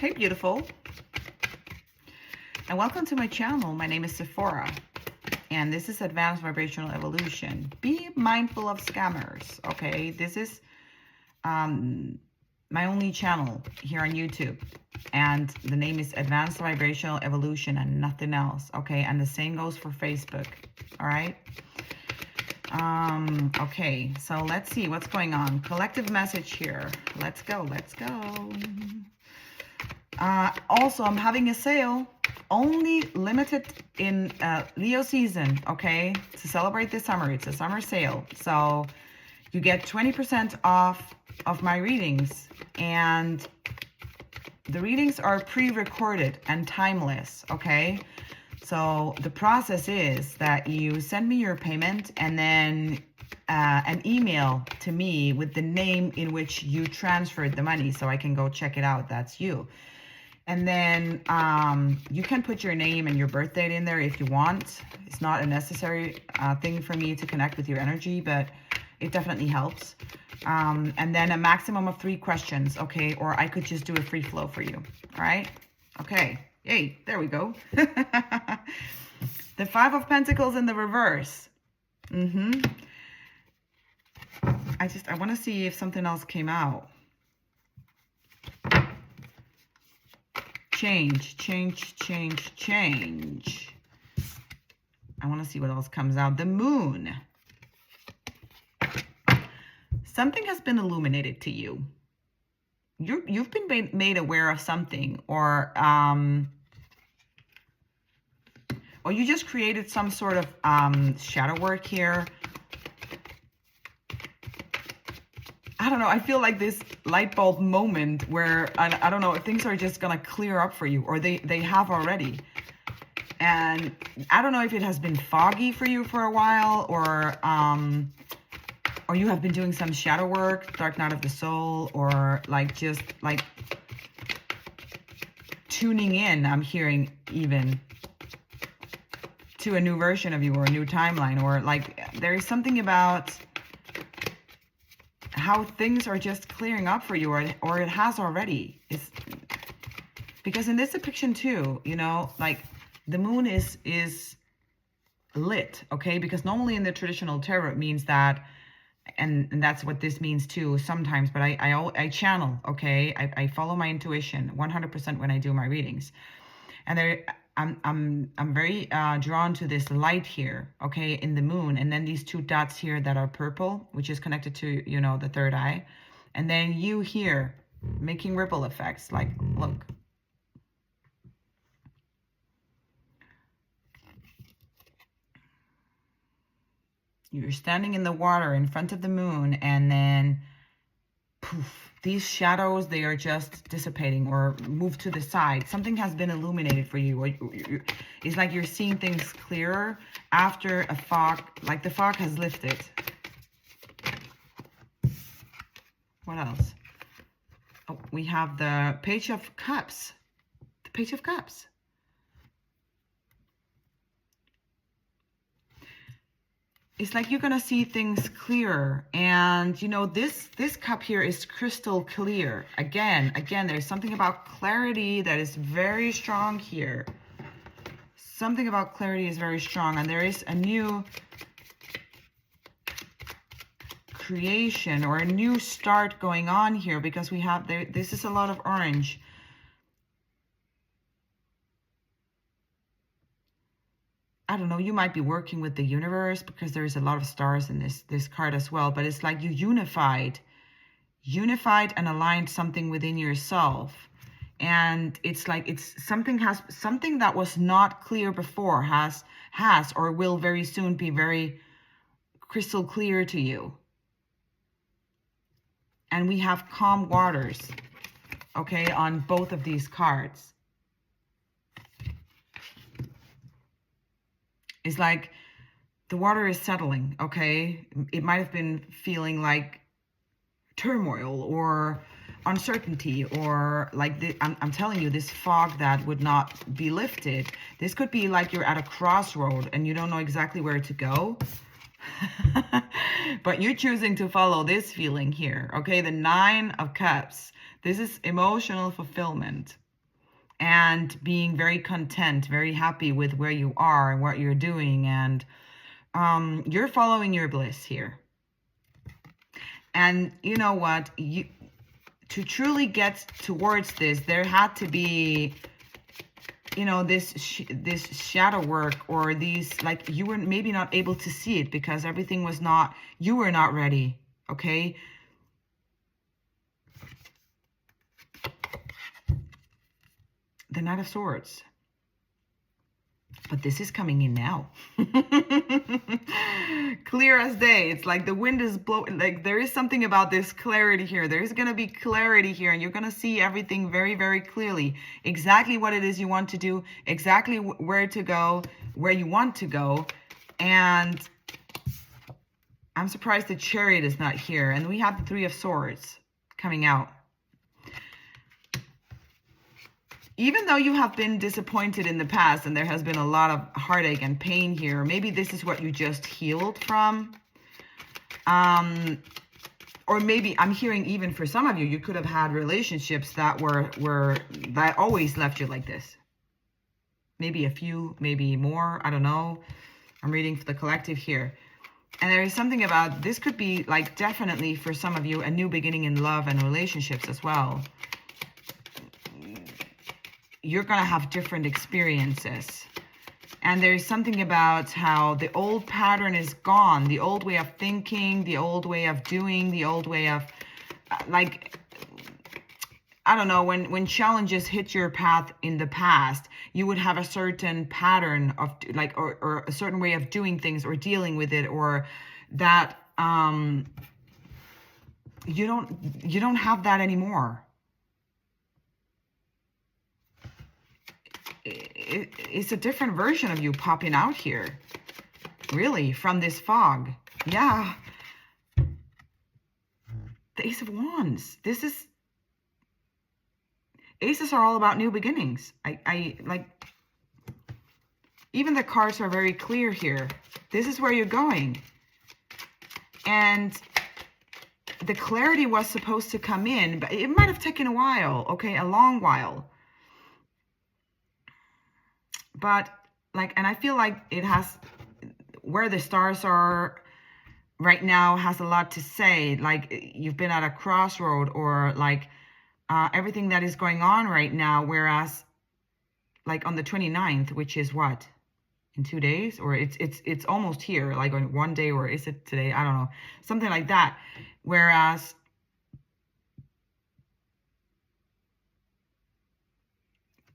Hey, beautiful. And welcome to my channel. My name is Sephoura. And this is Advanced Vibrational Evolution. Be mindful of scammers, okay? This is my only channel here on YouTube. And the name is Advanced Vibrational Evolution and nothing else, okay? And the same goes for Facebook, all right? Okay, so let's see what's going on. Collective message here. Let's go, let's go. Also, I'm having a sale, only limited in Leo season, okay? To celebrate the summer. It's a summer sale. So you get 20% off of my readings. And the readings are pre-recorded and timeless, okay? So the process is that you send me your payment and then an email to me with the name in which you transferred the money so I can go check it out. That's you. And then you can put your name and your birth date in there if you want. It's not a necessary thing for me to connect with your energy, but it definitely helps. And then a maximum of 3 questions, okay? Or I could just do a free flow for you, all right? Okay, yay, there we go. The 5 of Pentacles in the reverse. I want to see if something else came out. Change. I want to see what else comes out. The Moon. Something has been illuminated to you. You've been made aware of something, or you just created some sort of shadow work here. I don't know. I feel like this light bulb moment where, I don't know, things are just going to clear up for you, or they have already. And I don't know if it has been foggy for you for a while, or you have been doing some shadow work, dark night of the soul, or like just like tuning in, I'm hearing even, to a new version of you or a new timeline, or like there is something about how things are just clearing up for you, or it has already. It's because in this depiction too, you know, like the moon is lit, okay? Because normally in the traditional tarot it means that, and that's what this means too sometimes, but I channel, okay? I follow my intuition 100% when I do my readings. And I'm very drawn to this light here, okay, in the moon, and then these 2 dots here that are purple, which is connected to, you know, the third eye, and then you here making ripple effects. Like, look, you're standing in the water in front of the moon, and then poof, these shadows, they are just dissipating or move to the side. Something has been illuminated for you. Or it's like you're seeing things clearer after a fog, like the fog has lifted. What else? Oh, we have the Page of Cups. The Page of Cups. It's like you're going to see things clearer. And, you know, this cup here is crystal clear. Again, there's something about clarity that is very strong here. Something about clarity is very strong. And there is a new creation or a new start going on here, because we have, this is a lot of orange. I don't know, you might be working with the universe, because there's a lot of stars in this card as well. But it's like you unified and aligned something within yourself. And it's like something that was not clear before has or will very soon be very crystal clear to you. And we have calm waters, okay, on both of these cards. It's like the water is settling, okay? It might have been feeling like turmoil or uncertainty, or like I'm telling you, this fog that would not be lifted. This could be like you're at a crossroad and you don't know exactly where to go. But you're choosing to follow this feeling here, okay? The 9 of Cups. This is emotional fulfillment. and being very content, very happy with where you are and what you're doing. And you're following your bliss here. And you know what? To truly get towards this, there had to be, you know, this shadow work, or these, like, you were maybe not able to see it because everything was not, you were not ready. Okay. The Knight of Swords. But this is coming in now. Clear as day. It's like the wind is blowing. Like, there is something about this clarity here. There is going to be clarity here, and you're going to see everything very, very clearly. Exactly what it is you want to do, exactly where to go, where you want to go. And I'm surprised the Chariot is not here. And we have the Three of Swords coming out. Even though you have been disappointed in the past and there has been a lot of heartache and pain here, maybe this is what you just healed from. Or maybe I'm hearing, even for some of you, you could have had relationships that that always left you like this. Maybe a few, maybe more, I don't know. I'm reading for the collective here. And there is something about, this could be like definitely for some of you a new beginning in love and relationships as well. You're going to have different experiences. And there's something about how the old pattern is gone. The old way of thinking, the old way of doing, the old way of, like, I don't know, when challenges hit your path in the past, you would have a certain pattern of, like, or a certain way of doing things or dealing with it, or that you don't have that anymore. It's a different version of you popping out here, really, from this fog. Yeah. The Ace of Wands. This is, aces are all about new beginnings. I like, even the cards are very clear here. This is where you're going. And the clarity was supposed to come in, but it might have taken a while, okay, a long while. But like, and I feel like it has, where the stars are right now has a lot to say. Like, you've been at a crossroad, or like everything that is going on right now. Whereas like on the 29th, which is what, in 2 days, or it's almost here, like on 1 day, or is it today? I don't know, something like that. Whereas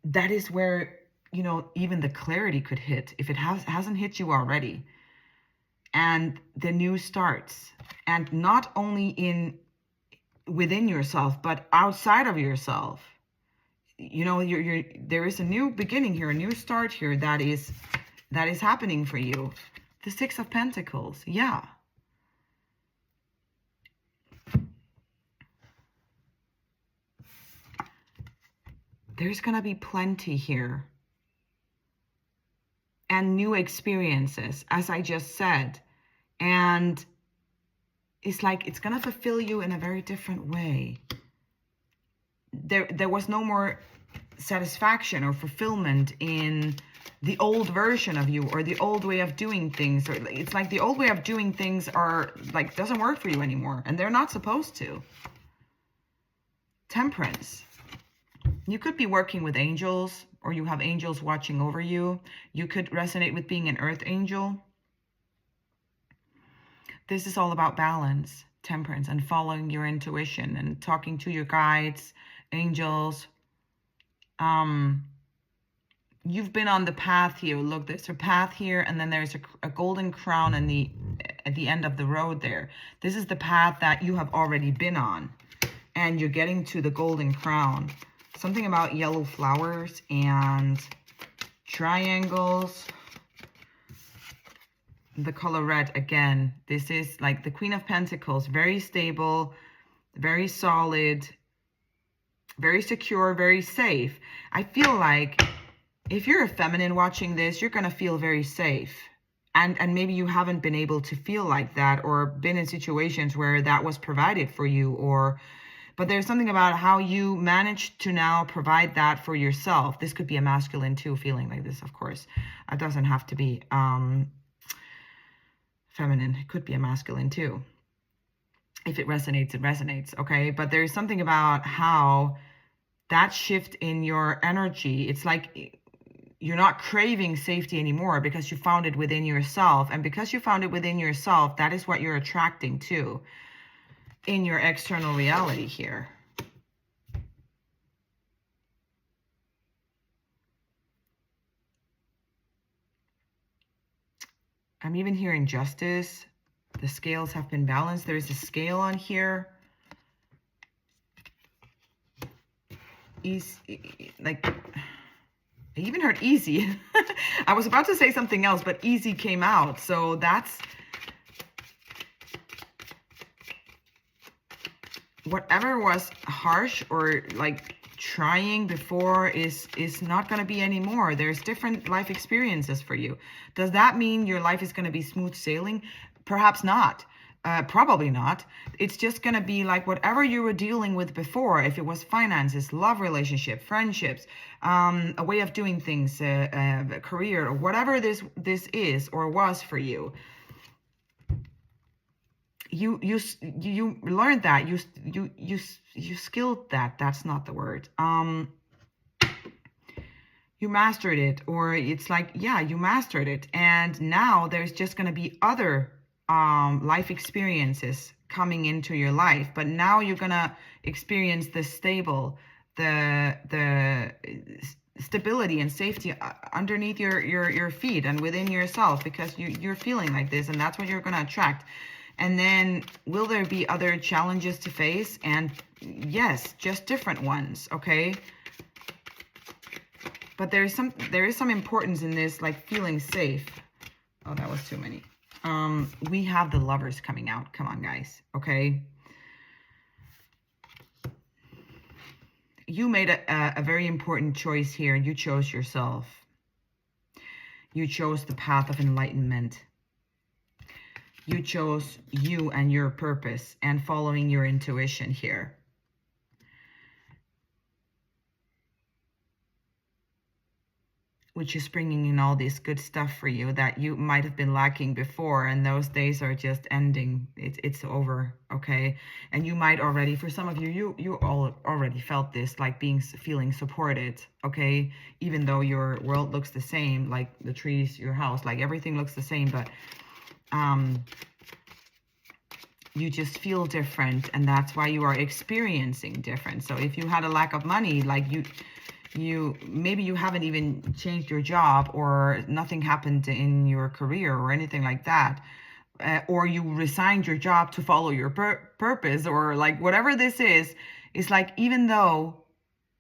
that is where, you know, even the clarity could hit, if it hasn't hit you already. And the new starts, and not only within yourself, but outside of yourself. You know, there is a new beginning here, a new start here that is happening for you. The Six of Pentacles. Yeah. There's gonna be plenty here. And new experiences, as I just said. And it's like, it's gonna fulfill you in a very different way. There was no more satisfaction or fulfillment in the old version of you, or the old way of doing things. Or it's like the old way of doing things are like, doesn't work for you anymore, and they're not supposed to. Temperance. You could be working with angels, or you have angels watching over you. You could resonate with being an earth angel. This is all about balance, temperance, and following your intuition and talking to your guides, angels. You've been on the path here. Look, there's a path here, and then there's a golden crown at the end of the road there. This is the path that you have already been on, and you're getting to the golden crown. Something about yellow flowers and triangles. The color red again. This is like the Queen of Pentacles. Very stable, very solid, very secure, very safe. I feel like if you're a feminine watching this, you're going to feel very safe. And maybe you haven't been able to feel like that, or been in situations where that was provided for you, or But there's something about how you manage to now provide that for yourself. This could be a masculine too, feeling like this, of course. It doesn't have to be feminine. It could be a masculine too. If it resonates, it resonates, okay? But there's something about how that shift in your energy, it's like you're not craving safety anymore because you found it within yourself. And because you found it within yourself, that is what you're attracting to in your external reality here. I'm even hearing justice. The scales have been balanced. There's a scale on here. Like, I even heard easy. I was about to say something else, but easy came out. So that's whatever was harsh or like trying before is not going to be anymore. There's different life experiences for you. Does that mean your life is going to be smooth sailing? Perhaps not. Probably not. It's just going to be like whatever you were dealing with before. If it was finances, love relationship, friendships, a way of doing things, a career, or whatever this is or was for you. You learned that, you skilled that. That's not the word. You mastered it, or it's like, yeah, you mastered it, and now there's just going to be other life experiences coming into your life, but now you're going to experience the stability and safety underneath your feet and within yourself, because you're feeling like this, and that's what you're going to attract. And then will there be other challenges to face? And yes, just different ones, okay? But there is some importance in this, like feeling safe. Oh, that was too many. We have the Lovers coming out. Come on, guys, okay? You made a very important choice here. You chose yourself. You chose the path of enlightenment. You chose you and your purpose and following your intuition here. Which is bringing in all this good stuff for you that you might have been lacking before, and those days are just ending. It's over, okay? And you might already, for some of you, you all already felt this, like feeling supported, okay? Even though your world looks the same, like the trees, your house, like everything looks the same, but you just feel different, and that's why you are experiencing different. So if you had a lack of money, like maybe you haven't even changed your job, or nothing happened in your career or anything like that, or you resigned your job to follow your purpose, or like whatever this is, it's like even though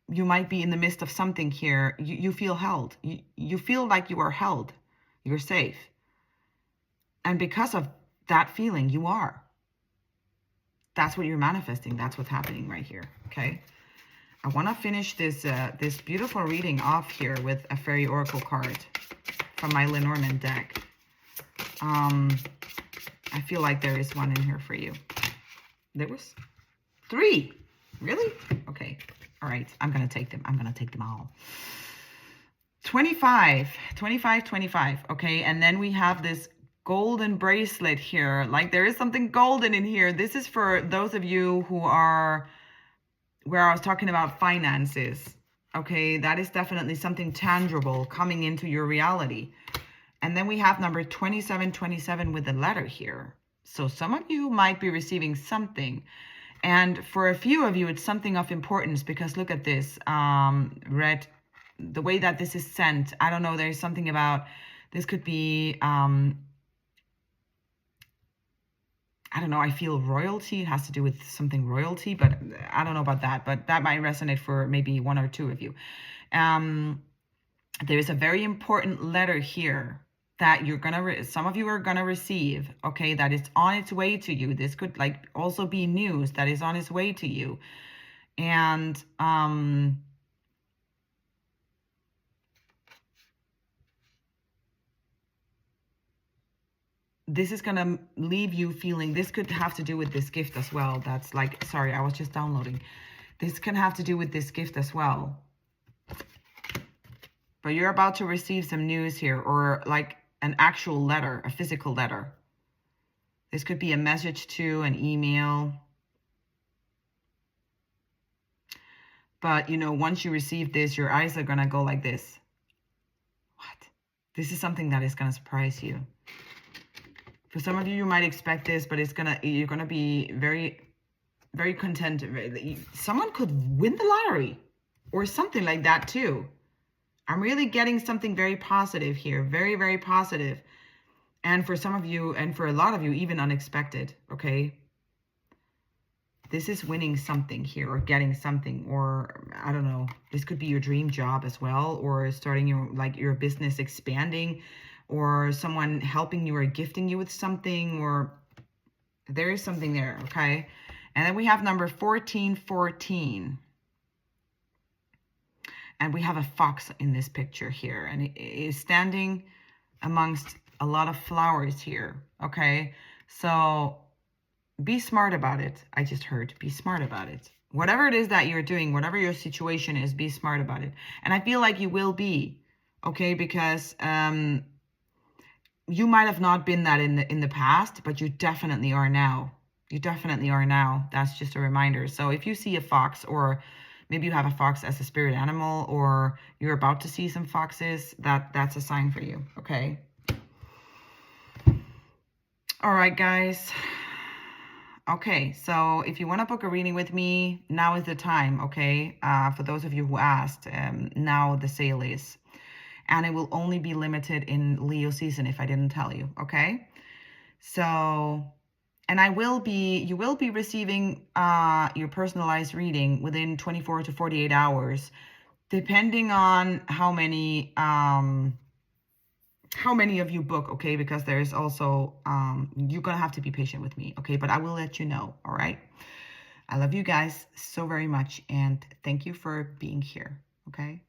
you might be in the midst of something here, you feel held. You feel like you are held. You're safe. And because of that feeling, you are. That's what you're manifesting. That's what's happening right here, okay? I want to finish this beautiful reading off here with a fairy oracle card from my Lenormand deck. I feel like there is one in here for you. There was 3. Really? Okay. All right. I'm going to take them. I'm going to take them all. 25. Okay. And then we have this golden bracelet here. Like there is something golden in here. This is for those of you who are where I was talking about finances. Okay, that is definitely something tangible coming into your reality. And then we have number 2727 with the letter here. So some of you might be receiving something. And for a few of you, it's something of importance, because look at this. Red, the way that this is sent, I don't know, there's something about, this could be, I don't know, I feel royalty. It has to do with something royalty, but I don't know about that. But that might resonate for maybe 1 or 2 of you. There is a very important letter here that you're gonna, some of you are gonna receive, okay, that is on its way to you. This could like also be news that is on its way to you. And this is going to leave you feeling, this could have to do with this gift as well. That's like, sorry, I was just downloading. This can have to do with this gift as well. But you're about to receive some news here, or like an actual letter, a physical letter. This could be a message to an email. But, you know, once you receive this, your eyes are going to go like this. What? This is something that is going to surprise you. For some of you, you might expect this, but you're going to be very, very content. Someone could win the lottery or something like that too. I'm really getting something very positive here. Very, very positive. And for some of you, and for a lot of you, even unexpected, okay? This is winning something here, or getting something, or I don't know. This could be your dream job as well, or starting your business expanding, or someone helping you or gifting you with something, or there is something there, okay? And then we have number 1414. And we have a fox in this picture here, and it is standing amongst a lot of flowers here, okay? So be smart about it. I just heard, be smart about it. Whatever it is that you're doing, whatever your situation is, be smart about it. And I feel like you will be, okay? Because you might have not been that in the past, but you definitely are now. You definitely are now. That's just a reminder. So if you see a fox, or maybe you have a fox as a spirit animal, or you're about to see some foxes, that's a sign for you, okay? All right, guys. Okay, so if you want to book a reading with me, now is the time, okay? For those of you who asked, now the sale is. And it will only be limited in Leo season if I didn't tell you, okay? So, and you will be receiving your personalized reading within 24 to 48 hours, depending on how many of you book, okay? Because there's also, you're gonna have to be patient with me, okay? But I will let you know, all right? I love you guys so very much, and thank you for being here, okay?